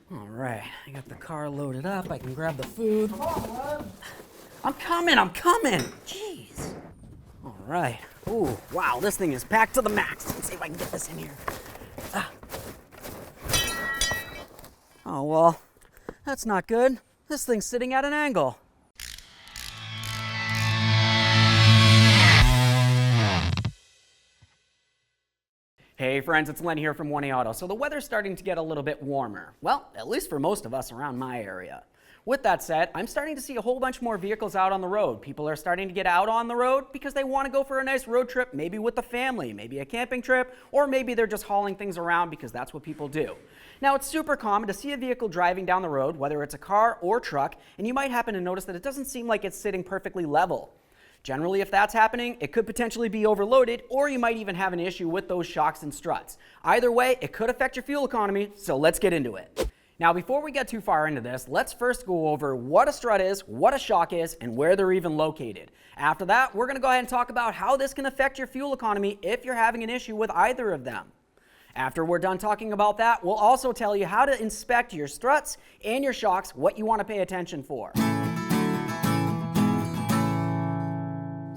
All right, I got the car loaded up. I can grab the food. Come on, bud. I'm coming. Jeez. All right. Ooh, wow, this thing is packed to the max. Let's see if I can get this in here. Oh, well, that's not good. This thing's sitting at an angle. Hey friends, it's Len here from 1A Auto. So the weather's starting to get a little bit warmer. Well, at least for most of us around my area. With that said, I'm starting to see a whole bunch more vehicles out on the road. People are starting to get out on the road because they want to go for a nice road trip, maybe with the family, maybe a camping trip, or maybe they're just hauling things around because that's what people do. Now, it's super common to see a vehicle driving down the road, whether it's a car or truck, and you might happen to notice that it doesn't seem like it's sitting perfectly level. Generally, if that's happening, it could potentially be overloaded, or you might even have an issue with those shocks and struts. Either way, it could affect your fuel economy, so let's get into it. Now, before we get too far into this, let's first go over what a strut is, what a shock is, and where they're even located. After that, we're going to go ahead and talk about how this can affect your fuel economy if you're having an issue with either of them. After we're done talking about that, we'll also tell you how to inspect your struts and your shocks, what you want to pay attention for.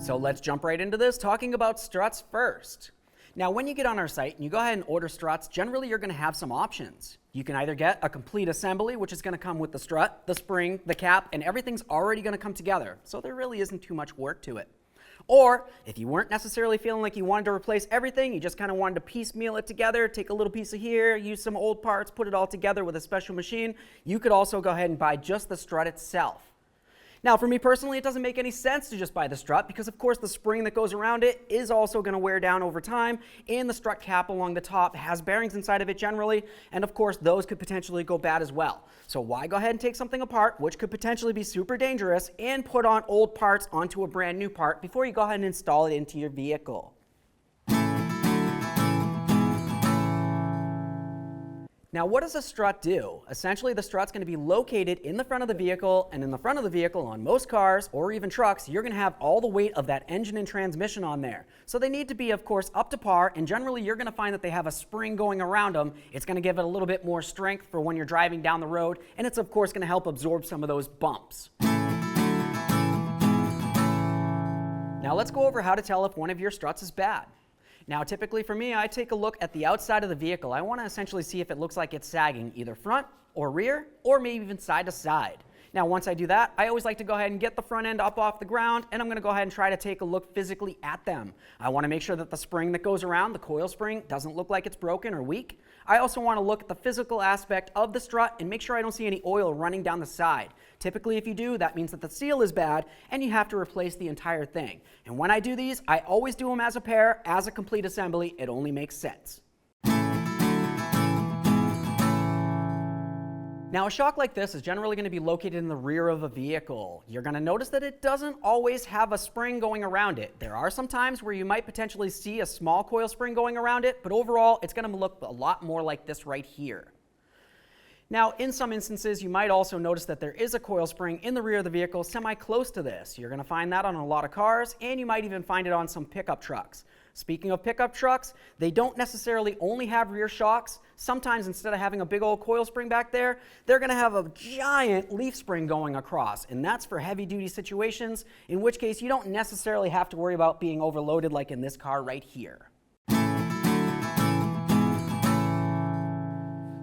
So let's jump right into this, talking about struts first. Now, when you get on our site and you go ahead and order struts, generally you're going to have some options. You can either get a complete assembly, which is going to come with the strut, the spring, the cap, and everything's already going to come together. So there really isn't too much work to it. Or if you weren't necessarily feeling like you wanted to replace everything, you just kind of wanted to piecemeal it together, take a little piece of here, use some old parts, put it all together with a special machine, you could also go ahead and buy just the strut itself. Now, for me personally, it doesn't make any sense to just buy the strut because, of course, the spring that goes around it is also going to wear down over time, and the strut cap along the top has bearings inside of it generally, and of course, those could potentially go bad as well. So why go ahead and take something apart, which could potentially be super dangerous, and put on old parts onto a brand new part before you go ahead and install it into your vehicle? Now, what does a strut do? Essentially, the strut's going to be located in the front of the vehicle, and in the front of the vehicle on most cars or even trucks, you're going to have all the weight of that engine and transmission on there. So they need to be, of course, up to par, and generally you're going to find that they have a spring going around them. It's going to give it a little bit more strength for when you're driving down the road, and it's, of course, going to help absorb some of those bumps. Now, let's go over how to tell if one of your struts is bad. Now, typically for me, I take a look at the outside of the vehicle. I want to essentially see if it looks like it's sagging, either front or rear, or maybe even side to side. Now, once I do that, I always like to go ahead and get the front end up off the ground, and I'm going to go ahead and try to take a look physically at them. I want to make sure that the spring that goes around, the coil spring, doesn't look like it's broken or weak. I also want to look at the physical aspect of the strut and make sure I don't see any oil running down the side. Typically, if you do, that means that the seal is bad and you have to replace the entire thing. And when I do these, I always do them as a pair, as a complete assembly. It only makes sense. Now, a shock like this is generally going to be located in the rear of a vehicle. You're going to notice that it doesn't always have a spring going around it. There are some times where you might potentially see a small coil spring going around it, but overall, it's going to look a lot more like this right here. Now, in some instances, you might also notice that there is a coil spring in the rear of the vehicle semi-close to this. You're going to find that on a lot of cars, and you might even find it on some pickup trucks. Speaking of pickup trucks, they don't necessarily only have rear shocks. Sometimes instead of having a big old coil spring back there, they're going to have a giant leaf spring going across, and that's for heavy-duty situations, in which case you don't necessarily have to worry about being overloaded like in this car right here.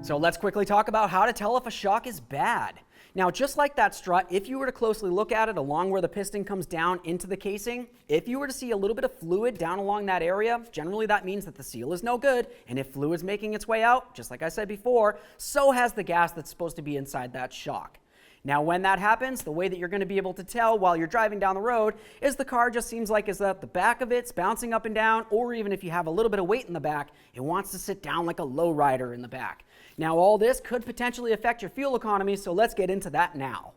So let's quickly talk about how to tell if a shock is bad. Now, just like that strut, if you were to closely look at it along where the piston comes down into the casing, if you were to see a little bit of fluid down along that area, generally that means that the seal is no good, and if fluid's making its way out, just like I said before, so has the gas that's supposed to be inside that shock. Now, when that happens, the way that you're going to be able to tell while you're driving down the road is the car just seems like is that the back of it's bouncing up and down, or even if you have a little bit of weight in the back, it wants to sit down like a lowrider in the back. Now, all this could potentially affect your fuel economy, so let's get into that now.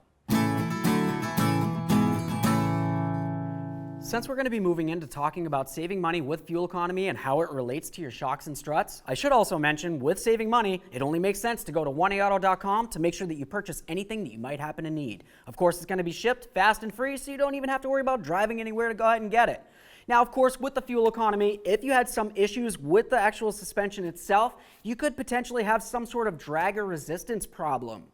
Since we're going to be moving into talking about saving money with fuel economy and how it relates to your shocks and struts, I should also mention with saving money, it only makes sense to go to 1aauto.com to make sure that you purchase anything that you might happen to need. Of course, it's going to be shipped fast and free, so you don't even have to worry about driving anywhere to go ahead and get it. Now, of course, with the fuel economy, if you had some issues with the actual suspension itself, you could potentially have some sort of drag or resistance problem.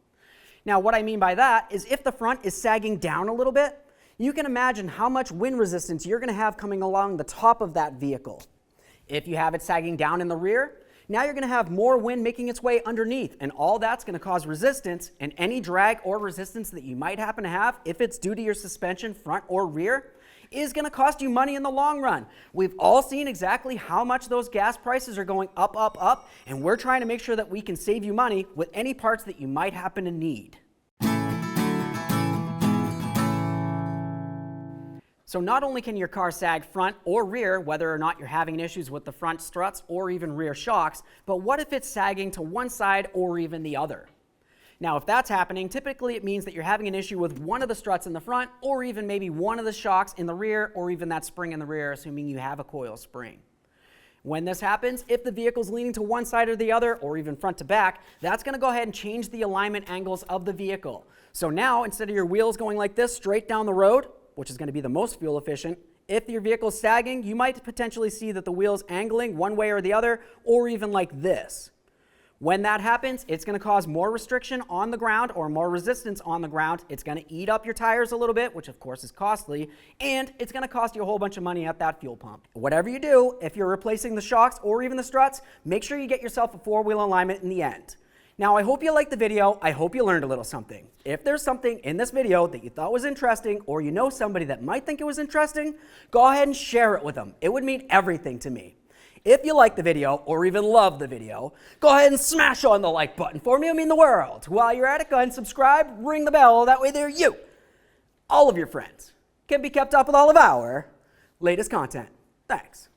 Now, what I mean by that is if the front is sagging down a little bit, you can imagine how much wind resistance you're going to have coming along the top of that vehicle. If you have it sagging down in the rear, now you're going to have more wind making its way underneath, and all that's going to cause resistance, and any drag or resistance that you might happen to have, if it's due to your suspension, front or rear, is going to cost you money in the long run. We've all seen exactly how much those gas prices are going up, up, up, and we're trying to make sure that we can save you money with any parts that you might happen to need. So not only can your car sag front or rear, whether or not you're having issues with the front struts or even rear shocks, but what if it's sagging to one side or even the other? Now, if that's happening, typically it means that you're having an issue with one of the struts in the front or even maybe one of the shocks in the rear or even that spring in the rear, assuming you have a coil spring. When this happens, if the vehicle's leaning to one side or the other, or even front to back, that's going to go ahead and change the alignment angles of the vehicle. So now, instead of your wheels going like this straight down the road, which is going to be the most fuel efficient, if your vehicle's sagging, you might potentially see that the wheel's angling one way or the other, or even like this. When that happens, it's going to cause more restriction on the ground or more resistance on the ground. It's going to eat up your tires a little bit, which of course is costly, and it's going to cost you a whole bunch of money at that fuel pump. Whatever you do, if you're replacing the shocks or even the struts, make sure you get yourself a four-wheel alignment in the end. Now, I hope you liked the video. I hope you learned a little something. If there's something in this video that you thought was interesting, or you know somebody that might think it was interesting, go ahead and share it with them. It would mean everything to me. If you like the video, or even love the video, go ahead and smash on the like button for me. It would mean the world. While you're at it, go ahead and subscribe, ring the bell. That way there you, all of your friends, can be kept up with all of our latest content. Thanks.